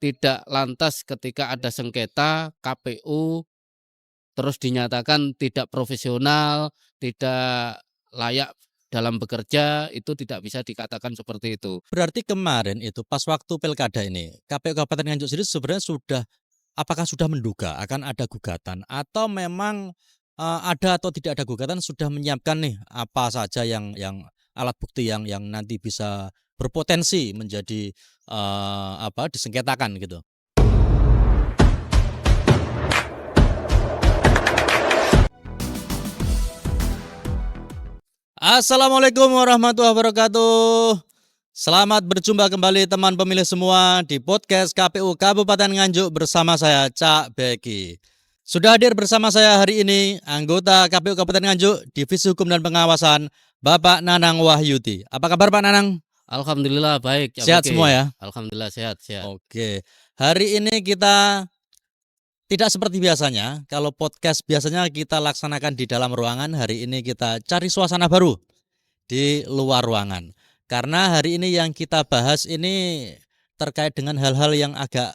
tidak lantas ketika ada sengketa KPU terus dinyatakan tidak profesional, tidak layak dalam bekerja, itu tidak bisa dikatakan seperti itu. Berarti kemarin itu pas waktu pilkada ini, KPU Kabupaten Nganjuk sendiri sebenarnya apakah sudah menduga akan ada gugatan atau memang, ada atau tidak ada gugatan sudah menyiapkan nih apa saja yang alat bukti yang nanti bisa berpotensi menjadi, disengketakan gitu? Assalamualaikum warahmatullahi wabarakatuh. Selamat berjumpa kembali teman pemilih semua di podcast KPU Kabupaten Nganjuk bersama saya Cak Beki. Sudah hadir bersama saya hari ini anggota KPU Kabupaten Nganjuk Divisi Hukum dan Pengawasan Bapak Nanang Wahyudi. Apa kabar Pak Nanang? Alhamdulillah baik, Cak Sehat Beki. semua ya? Alhamdulillah sehat. Oke. Hari ini kita tidak seperti biasanya. Kalau podcast biasanya kita laksanakan di dalam ruangan, hari ini kita cari suasana baru di luar ruangan. Karena hari ini yang kita bahas ini terkait dengan hal-hal yang agak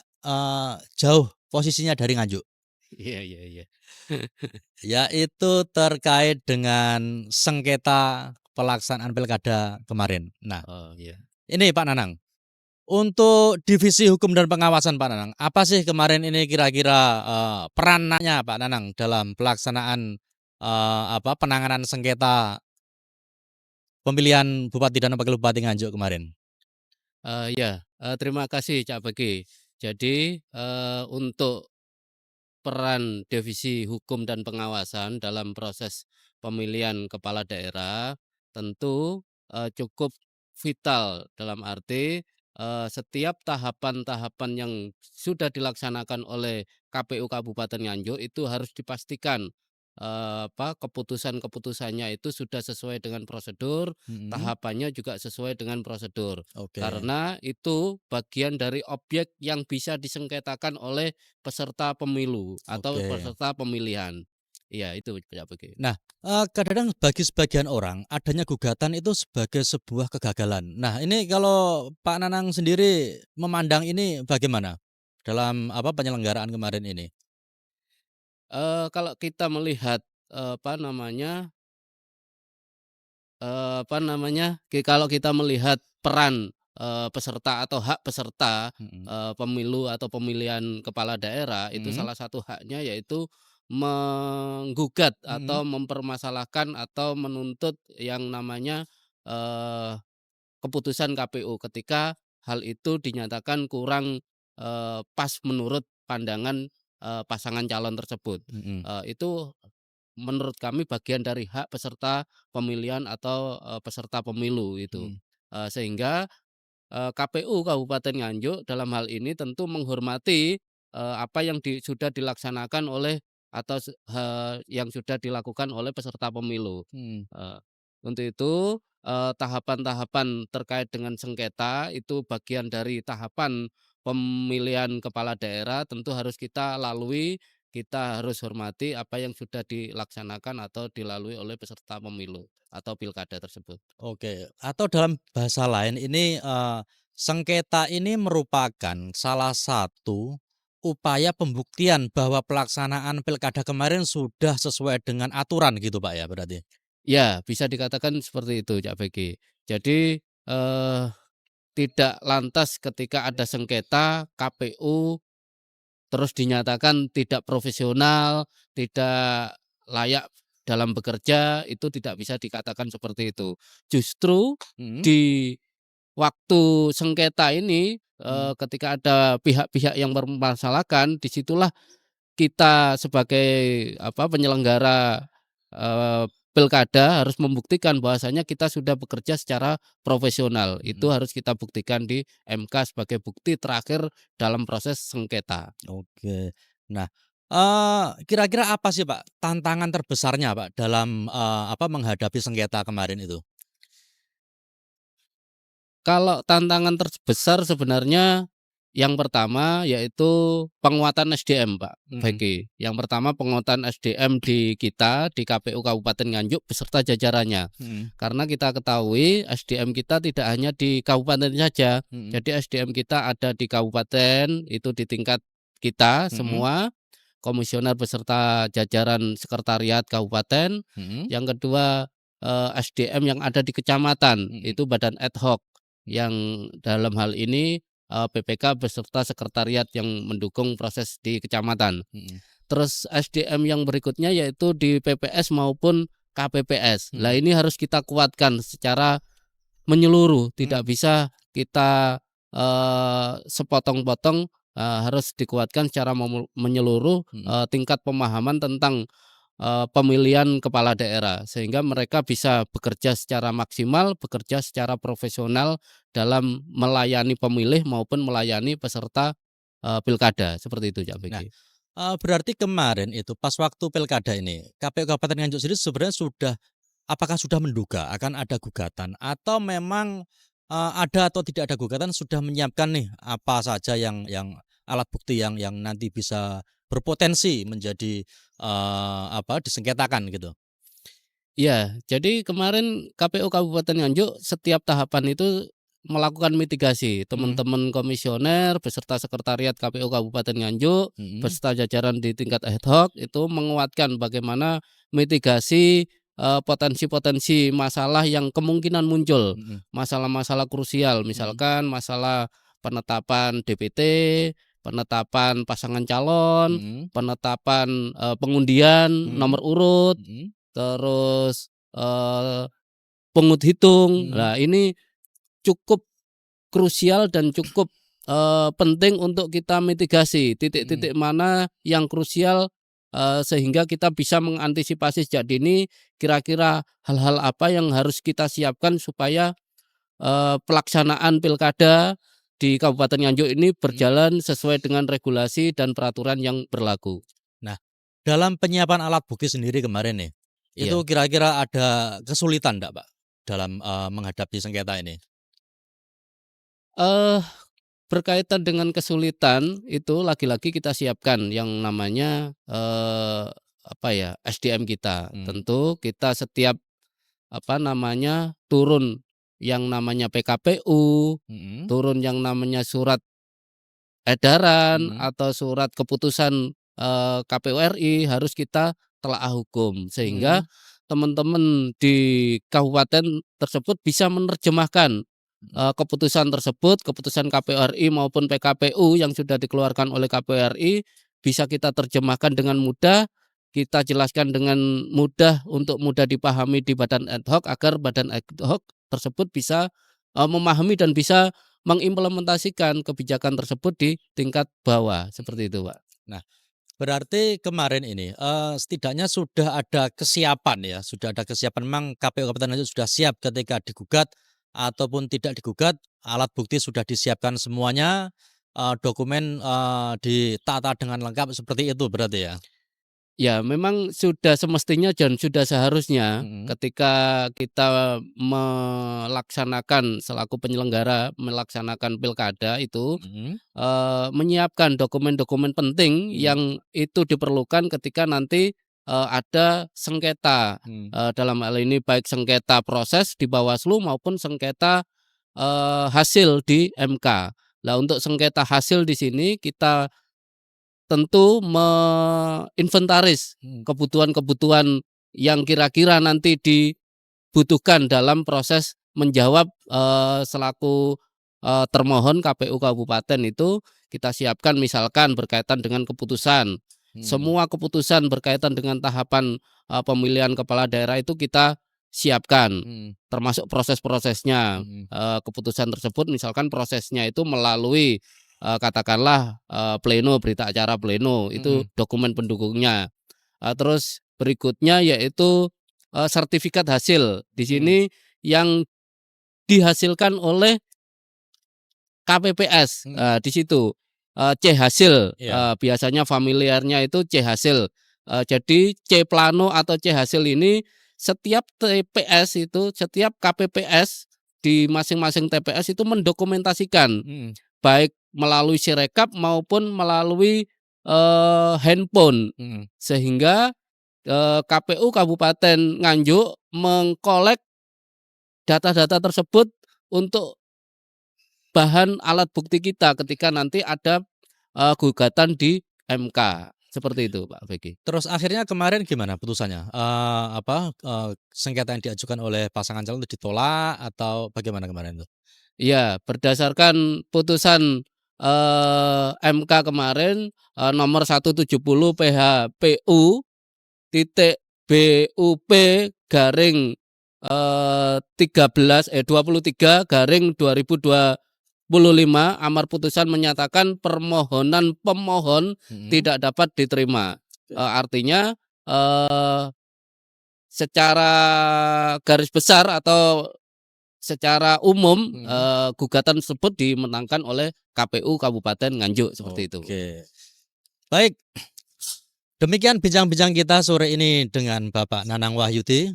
jauh posisinya dari Nganjuk, Iya. yaitu terkait dengan sengketa pelaksanaan pilkada kemarin. Nah, Oh iya. ini Pak Nanang, untuk Divisi Hukum dan Pengawasan Pak Nanang, apa sih kemarin ini kira-kira perannya Pak Nanang dalam pelaksanaan penanganan sengketa pemilihan Bupati dan Wakil Bupati Nganjuk kemarin? Terima kasih Cak Beki. Jadi, untuk peran Divisi Hukum dan Pengawasan dalam proses pemilihan kepala daerah tentu, cukup vital dalam arti, setiap tahapan-tahapan yang sudah dilaksanakan oleh KPU Kabupaten Nganjuk itu harus dipastikan, keputusan-keputusannya itu sudah sesuai dengan prosedur, Mhm. tahapannya juga sesuai dengan prosedur. Oke. Karena itu bagian dari objek yang bisa disengketakan oleh peserta pemilu atau Oke. peserta pemilihan. Iya itu Cak Beki. Nah, kadang-kadang bagi sebagian orang adanya gugatan itu sebagai sebuah kegagalan. Nah, ini kalau Pak Nanang sendiri memandang ini bagaimana dalam penyelenggaraan kemarin ini? Kalau kita melihat, apa namanya kalau kita melihat peran, peserta atau hak peserta, Mhm. pemilu atau pemilihan kepala daerah, itu Mhm. salah satu haknya yaitu menggugat Mhm. atau mempermasalahkan atau menuntut yang namanya, keputusan KPU ketika hal itu dinyatakan kurang, pas menurut pandangan, pasangan calon tersebut. Mhm. Itu menurut kami bagian dari hak peserta pemilihan atau, peserta pemilu itu. Mhm. Sehingga, KPU Kabupaten Nganjuk dalam hal ini tentu menghormati, apa yang sudah dilaksanakan oleh atau yang sudah dilakukan oleh peserta pemilu. Mhm. Eee, untuk itu, tahapan-tahapan terkait dengan sengketa itu bagian dari tahapan pemilihan kepala daerah tentu harus kita lalui, kita harus hormati apa yang sudah dilaksanakan atau dilalui oleh peserta pemilu atau pilkada tersebut. Oke, atau dalam bahasa lain ini, sengketa ini merupakan salah satu upaya pembuktian bahwa pelaksanaan pilkada kemarin sudah sesuai dengan aturan gitu, Pak, ya berarti? Ya, bisa dikatakan seperti itu, Cak Beki. Jadi, tidak lantas ketika ada sengketa KPU terus dinyatakan tidak profesional, tidak layak dalam bekerja, itu tidak bisa dikatakan seperti itu. Justru Mhm. di waktu sengketa ini, Mhm. ketika ada pihak-pihak yang mempermasalahkan, disitulah kita sebagai penyelenggara, pilkada harus membuktikan bahwasanya kita sudah bekerja secara profesional. Itu Mhm. harus kita buktikan di MK sebagai bukti terakhir dalam proses sengketa. Oke. Nah, kira-kira apa sih, Pak, tantangan terbesarnya, Pak, dalam, menghadapi sengketa kemarin itu? Kalau tantangan terbesar sebenarnya Yang pertama yaitu penguatan SDM, Pak Mhm, Beki. Yang pertama penguatan SDM di kita, di KPU Kabupaten Nganjuk beserta jajarannya. mhm, Karena kita ketahui SDM kita tidak hanya di kabupaten saja. mhm, Jadi SDM kita ada di kabupaten, itu di tingkat kita mhm, semua, komisioner beserta jajaran sekretariat kabupaten. mhm, Yang kedua, SDM yang ada di kecamatan, mhm, itu badan ad hoc mhm, yang dalam hal ini PPK beserta sekretariat yang mendukung proses di kecamatan. mhm, Terus SDM yang berikutnya yaitu di PPS maupun KPPS. Lah mhm, ini harus kita kuatkan secara menyeluruh, mhm, tidak bisa kita sepotong-potong, harus dikuatkan secara menyeluruh, mhm. tingkat pemahaman tentang pemilihan kepala daerah, sehingga mereka bisa bekerja secara maksimal, bekerja secara profesional dalam melayani pemilih maupun melayani peserta, pilkada, seperti itu, Cak Nah, Begi. berarti kemarin itu pas waktu pilkada ini, KPU Kabupaten Nganjuk sendiri sebenarnya apakah sudah menduga akan ada gugatan atau memang, ada atau tidak ada gugatan sudah menyiapkan nih apa saja yang alat bukti yang nanti bisa berpotensi menjadi, disengketakan gitu? Iya, jadi kemarin KPU Kabupaten Nganjuk setiap tahapan itu melakukan mitigasi. Mhm, Teman-teman komisioner beserta sekretariat KPU Kabupaten Nganjuk mhm, beserta jajaran di tingkat ad hoc itu menguatkan bagaimana mitigasi potensi-potensi masalah yang kemungkinan muncul. mhm, Masalah-masalah krusial, mhm, misalkan masalah penetapan DPT, penetapan pasangan calon, mhm, penetapan pengundian nomor mhm, urut. mhm, Terus, pungut hitung. mhm, Nah, ini cukup krusial dan cukup, penting untuk kita mitigasi, mhm, titik-titik mana yang krusial, sehingga kita bisa mengantisipasi sejak dini kira-kira hal-hal apa yang harus kita siapkan supaya, pelaksanaan pilkada di Kabupaten Nganjuk ini mhm. berjalan sesuai dengan regulasi dan peraturan yang berlaku. Nah, dalam penyiapan alat bukti sendiri kemarin nih, itu Iya. kira-kira ada kesulitan enggak, Pak, dalam, menghadapi sengketa ini? eh Berkaitan dengan kesulitan, itu lagi-lagi kita siapkan yang namanya, apa ya, SDM kita. Mhm, Tentu kita setiap, apa namanya, turun yang namanya PKPU, mhm, turun yang namanya surat edaran mhm, atau surat keputusan, KPU RI harus kita telaah hukum. Sehingga mhm, teman-teman di kabupaten tersebut bisa menerjemahkan mhm, keputusan tersebut, keputusan KPU RI maupun PKPU yang sudah dikeluarkan oleh KPU RI bisa kita terjemahkan dengan mudah, kita jelaskan dengan mudah untuk mudah dipahami di badan ad hoc agar badan ad hoc tersebut bisa, memahami dan bisa mengimplementasikan kebijakan tersebut di tingkat bawah, mhm. seperti itu, Pak. Nah, berarti kemarin ini, setidaknya sudah ada kesiapan ya, sudah ada kesiapan memang KPU Kabupaten Nganjuk sudah siap ketika digugat ataupun tidak digugat, alat bukti sudah disiapkan semuanya, dokumen, ditata dengan lengkap seperti itu berarti ya? Ya, memang sudah semestinya dan sudah seharusnya Mhm, ketika kita melaksanakan selaku penyelenggara melaksanakan pilkada itu, mhm, menyiapkan dokumen-dokumen penting mhm, yang itu diperlukan ketika nanti, ada sengketa, mhm, dalam hal ini baik sengketa proses di Bawaslu maupun sengketa, hasil di MK. Nah, untuk sengketa hasil di sini kita tentu menginventaris mhm, kebutuhan-kebutuhan yang kira-kira nanti dibutuhkan dalam proses menjawab, selaku, termohon KPU kabupaten itu kita siapkan misalkan berkaitan dengan keputusan. mhm, Semua keputusan berkaitan dengan tahapan, pemilihan kepala daerah itu kita siapkan, mhm, termasuk proses-prosesnya. mhm, Keputusan tersebut misalkan prosesnya itu melalui, katakanlah, pleno, berita acara pleno, itu mhm, dokumen pendukungnya. Terus berikutnya yaitu, sertifikat hasil. Di mhm, sini yang dihasilkan oleh KPPS, mhm, di situ, C hasil, iya, biasanya familiarnya itu C hasil. Jadi C plano atau C hasil ini setiap TPS itu, setiap KPPS di masing-masing TPS itu mendokumentasikan mhm, baik melalui Sirekap maupun melalui, handphone. Mhm. Sehingga, KPU Kabupaten Nganjuk mengkolek data-data tersebut untuk bahan alat bukti kita ketika nanti ada, gugatan di MK, seperti itu Pak Begi. Terus akhirnya kemarin gimana putusannya? Sengketa yang diajukan oleh pasangan calon itu ditolak atau bagaimana kemarin tuh? Iya, berdasarkan putusan, MK kemarin, nomor 170 PHPU titik BUP garing, 23/2025 amar putusan menyatakan permohonan pemohon Mhm. tidak dapat diterima. Artinya, secara garis besar atau secara umum, Mhm. gugatan tersebut dimenangkan oleh KPU Kabupaten Nganjuk, seperti itu. Oke. Baik, demikian bincang-bincang kita sore ini dengan Bapak Nanang Wahyudi,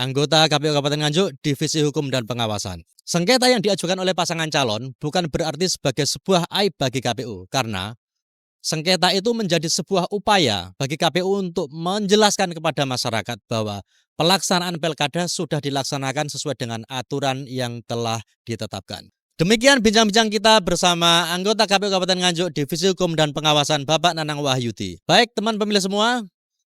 anggota KPU Kabupaten Nganjuk, Divisi Hukum dan Pengawasan. Sengketa yang diajukan oleh pasangan calon bukan berarti sebagai sebuah aib bagi KPU, karena sengketa itu menjadi sebuah upaya bagi KPU untuk menjelaskan kepada masyarakat bahwa pelaksanaan pilkada sudah dilaksanakan sesuai dengan aturan yang telah ditetapkan. Demikian bincang-bincang kita bersama anggota KPU Kabupaten Nganjuk, Divisi Hukum dan Pengawasan, Bapak Nanang Wahyudi. Baik teman pemilih semua,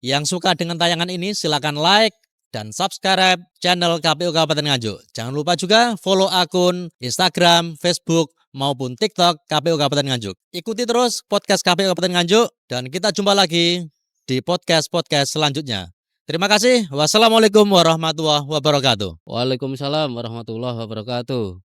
yang suka dengan tayangan ini silakan like dan subscribe channel KPU Kabupaten Nganjuk. Jangan lupa juga follow akun Instagram, Facebook, maupun TikTok KPU Kabupaten Nganjuk. Ikuti terus podcast KPU Kabupaten Nganjuk dan kita jumpa lagi di podcast-podcast selanjutnya. Terima kasih. Wassalamualaikum warahmatullahi wabarakatuh. Waalaikumsalam warahmatullahi wabarakatuh.